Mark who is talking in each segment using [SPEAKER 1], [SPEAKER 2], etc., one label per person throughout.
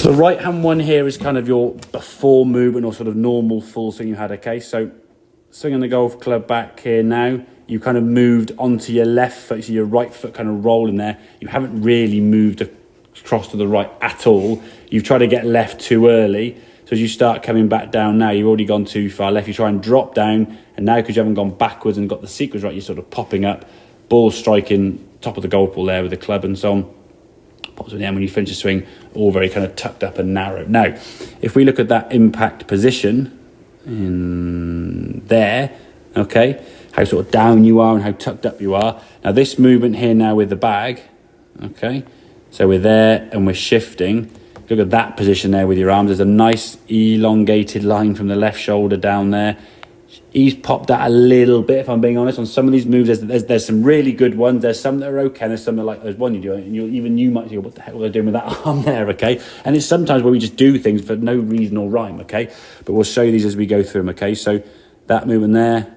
[SPEAKER 1] So the right hand one here is kind of your before movement or sort of normal full swing you had, okay? So swinging the golf club back here now, you kind of moved onto your left foot, so your right foot kind of rolling there. You haven't really moved across to the right at all. You've tried to get left too early. So as you start coming back down now, you've already gone too far left. You try and drop down, and now because you haven't gone backwards and got the sequence right, you're sort of popping up, ball striking top of the golf ball there with the club and so on. Pops in the end when you finish the swing, all very kind of tucked up and narrow. Now, if we look at that impact position in there, okay, how sort of down you are and how tucked up you are. Now this movement here now with the bag, okay, so we're there and we're shifting. Look at that position there with your arms. There's a nice elongated line from the left shoulder down there. He's popped that a little bit, if I'm being honest. On some of these moves, there's some really good ones. There's some that are okay, and there's some that are like, there's one you do, and you might think, what the heck was I doing with that arm there, okay? And it's sometimes where we just do things for no reason or rhyme, okay? But we'll show you these as we go through them, okay? So that movement there,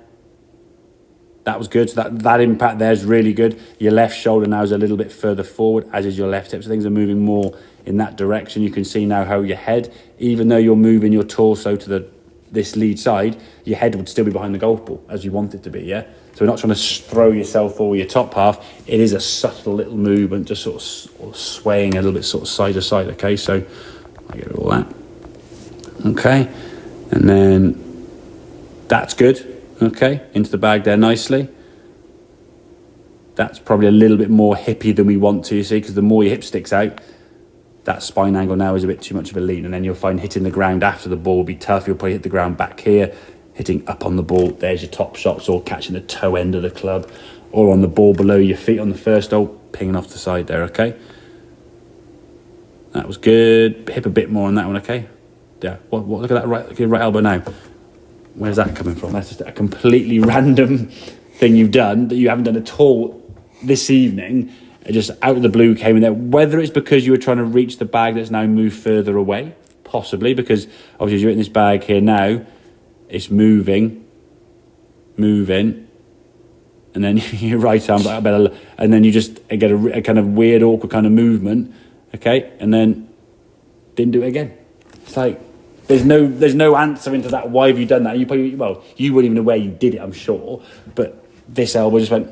[SPEAKER 1] that was good. So that impact there is really good. Your left shoulder now is a little bit further forward, as is your left hip. So things are moving more in that direction. You can see now how your head, even though you're moving your torso to this lead side, your head would still be behind the golf ball as you want it to be, yeah? So we're not trying to throw yourself over your top half. It is a subtle little movement, just sort of swaying a little bit sort of side to side, okay? So I get all that. Okay, and then that's good, okay? Into the bag there nicely. That's probably a little bit more hippy than we want to, you see, because the more your hip sticks out, that spine angle now is a bit too much of a lean, and then you'll find hitting the ground after the ball will be tough. You'll probably hit the ground back here, hitting up on the ball. There's your top shots, or catching the toe end of the club, or on the ball below your feet on the first hole, pinging off the side there, okay? That was good. Hip a bit more on that one, okay? Yeah, look at that look at your right elbow now. Where's that coming from? That's just a completely random thing you've done that you haven't done at all this evening. It just out of the blue came in there. Whether it's because you were trying to reach the bag that's now moved further away, possibly, because obviously as you're in this bag here now, it's moving, and then your right arm, and then you just get a kind of weird, awkward kind of movement, okay, and then didn't do it again. It's like there's no answer into that. Why have you done that? You probably, well, you weren't even aware you did it, I'm sure, but this elbow just went.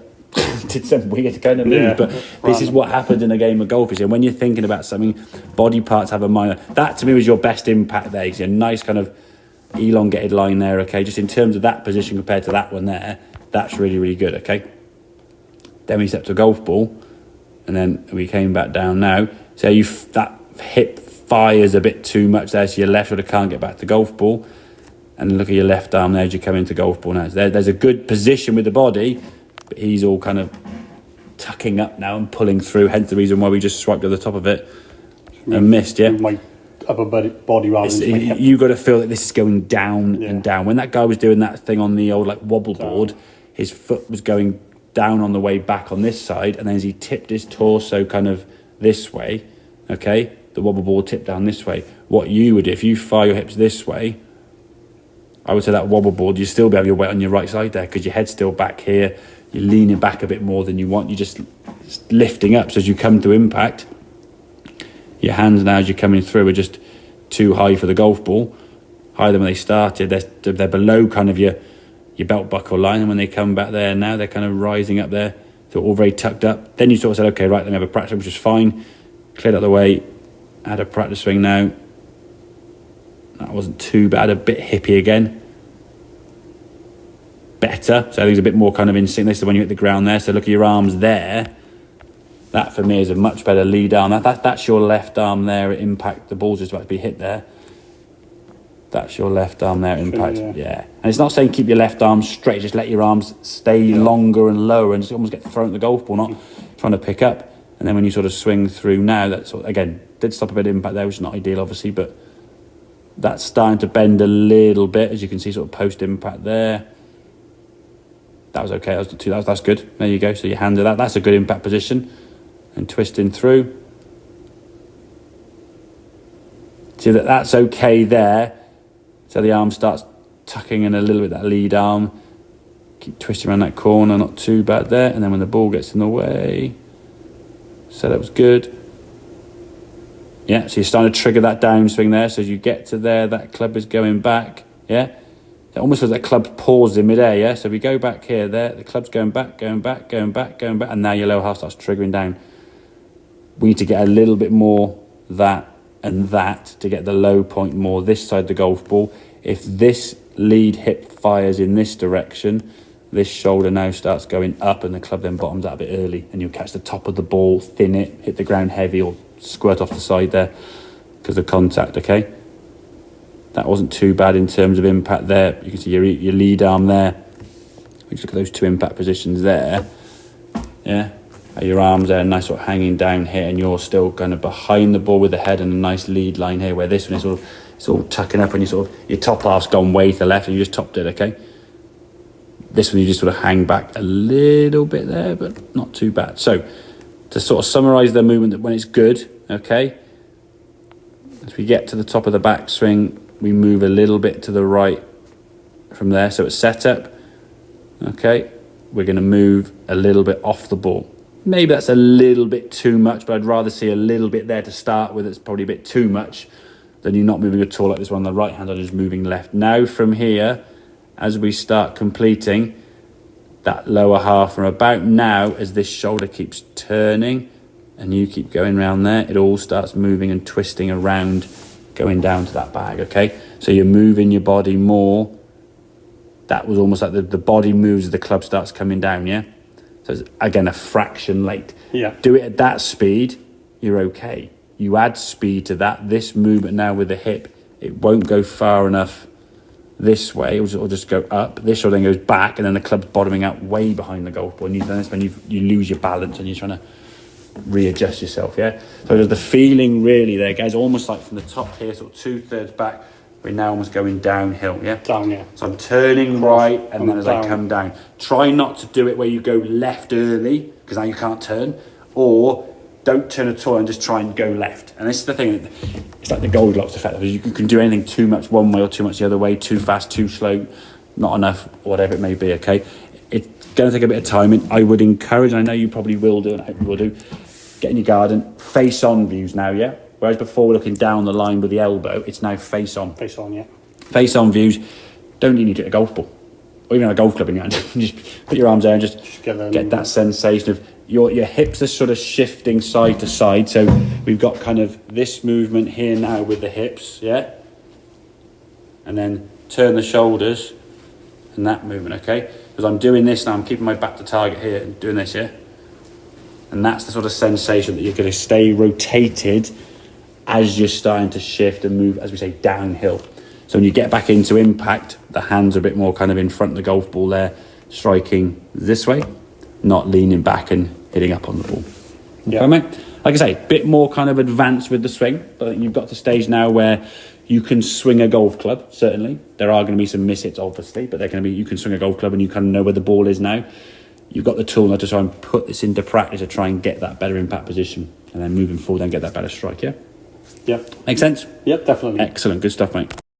[SPEAKER 1] Did some weird kind of move, but this is what happens in a game of golf. And when you're thinking about something, body parts have a minor. That to me was your best impact there. You see a nice kind of elongated line there. Okay, just in terms of that position compared to that one there, that's really really good. Okay. Then we stepped to a golf ball, and then we came back down now. So that hip fires a bit too much there, so your left shoulder can't get back to golf ball. And look at your left arm there as you come into golf ball now. So there's a good position with the body. But he's all kind of tucking up now and pulling through, hence the reason why we just swiped at the top of it and missed, yeah?
[SPEAKER 2] My upper body rather than my hip.
[SPEAKER 1] You got to feel that this is going down and down. When that guy was doing that thing on the old like wobble board, his foot was going down on the way back on this side, and then as he tipped his torso kind of this way, okay, the wobble board tipped down this way. What you would do, if you fire your hips this way, I would say that wobble board, you still be having your weight on your right side there because your head's still back here. You're leaning back a bit more than you want. You're just lifting up. So as you come to impact, your hands now as you're coming through are just too high for the golf ball. Higher than when they started. They're below kind of your belt buckle line. And when they come back there now, they're kind of rising up there. So all very tucked up. Then you sort of said, okay, right, let me have a practice, which is fine. Cleared out the way. Had a practice swing now. That wasn't too bad. A bit hippie again. Better, so I think it's a bit more kind of in sync. This is when you hit the ground there. So look at your arms there. That for me is a much better lead arm. That's your left arm there at impact. The ball's just about to be hit there. That's your left arm there at impact. Yeah. And it's not saying keep your left arm straight. Just let your arms stay longer and lower and just almost get thrown at the golf ball, not trying to pick up. And then when you sort of swing through now, that sort of, again, did stop a bit of impact there, which is not ideal, obviously, but that's starting to bend a little bit, as you can see, sort of post impact there. That was okay. That's good. There you go. So your hand to that. That's a good impact position. And twisting through. See that's okay there. So the arm starts tucking in a little bit, that lead arm. Keep twisting around that corner. Not too bad there. And then when the ball gets in the way. So that was good. Yeah, so you're starting to trigger that downswing there. So as you get to there, that club is going back. Yeah, it almost feels like that club pauses in midair. Yeah, so if we go back here, there, the club's going back, going back, going back, going back, and now your lower half starts triggering down. We need to get a little bit more that and that to get the low point more this side of the golf ball. If this lead hip fires in this direction, this shoulder now starts going up and the club then bottoms out a bit early, and you'll catch the top of the ball, thin it, hit the ground heavy or squirt off the side there because of contact. Okay, that wasn't too bad in terms of impact there. You can see your lead arm there. We just look at those two impact positions there. Yeah, your arms there, nice sort of hanging down here, and you're still kind of behind the ball with the head and a nice lead line here, where this one is sort of, it's all tucking up and you sort of, your top half's gone way to the left and you just topped it. Okay, this one you just sort of hang back a little bit there, but not too bad. So to sort of summarise the movement, that when it's good, okay, as we get to the top of the backswing, we move a little bit to the right from there. So it's set up, okay, we're going to move a little bit off the ball. Maybe that's a little bit too much, but I'd rather see a little bit there to start with. It's probably a bit too much than you not moving at all like this one on the right hand, I'm just moving left. Now from here, as we start completing that lower half from about now, as this shoulder keeps turning and you keep going around there, it all starts moving and twisting around, going down to that bag. Okay, so you're moving your body more. That was almost like the body moves as the club starts coming down. Yeah, so it's, again, a fraction late.
[SPEAKER 2] Yeah,
[SPEAKER 1] do it at that speed, you're okay. You add speed to that. This movement now with the hip, it won't go far enough this way. It'll just go up. This shoulder then goes back, and then the club's bottoming out way behind the golf ball. And that's when you lose your balance and you're trying to readjust yourself. Yeah. So there's the feeling really there, guys. Almost like from the top here, sort of 2/3 back. We're now almost going downhill. Yeah.
[SPEAKER 2] Down. Yeah.
[SPEAKER 1] So I'm turning right, and then as I come down, try not to do it where you go left early because now you can't turn, or don't turn at all and just try and go left. And this is the thing, it's like the Goldilocks effect. You can do anything too much one way or too much the other way, too fast, too slow, not enough, whatever it may be, okay? It's going to take a bit of time, and I would encourage, and I know you probably will do, and I hope you will do, get in your garden, face-on views now, yeah? Whereas before we're looking down the line with the elbow, it's now face-on.
[SPEAKER 2] Face-on, yeah.
[SPEAKER 1] Face-on views, don't need to hit a golf ball, or even a golf club in your hand. Just put your arms there and just get that sensation of your hips are sort of shifting side to side. So we've got kind of this movement here now with the hips, yeah? And then turn the shoulders and that movement, okay? Because I'm doing this now, I'm keeping my back to target here and doing this, yeah? And that's the sort of sensation that you're going to stay rotated as you're starting to shift and move, as we say, downhill. So when you get back into impact, the hands are a bit more kind of in front of the golf ball there, striking this way, not leaning back and hitting up on the ball.
[SPEAKER 2] Yeah.
[SPEAKER 1] Okay, mate? Like I say, a bit more kind of advanced with the swing, but you've got to stage now where you can swing a golf club, certainly. There are going to be some mishits, obviously, but they're going to be, you can swing a golf club and you kind of know where the ball is now. You've got the tool now to try and put this into practice to try and get that better impact position, and then moving forward and get that better strike, yeah?
[SPEAKER 2] Yep.
[SPEAKER 1] Make sense?
[SPEAKER 2] Yep, definitely.
[SPEAKER 1] Excellent, good stuff, mate.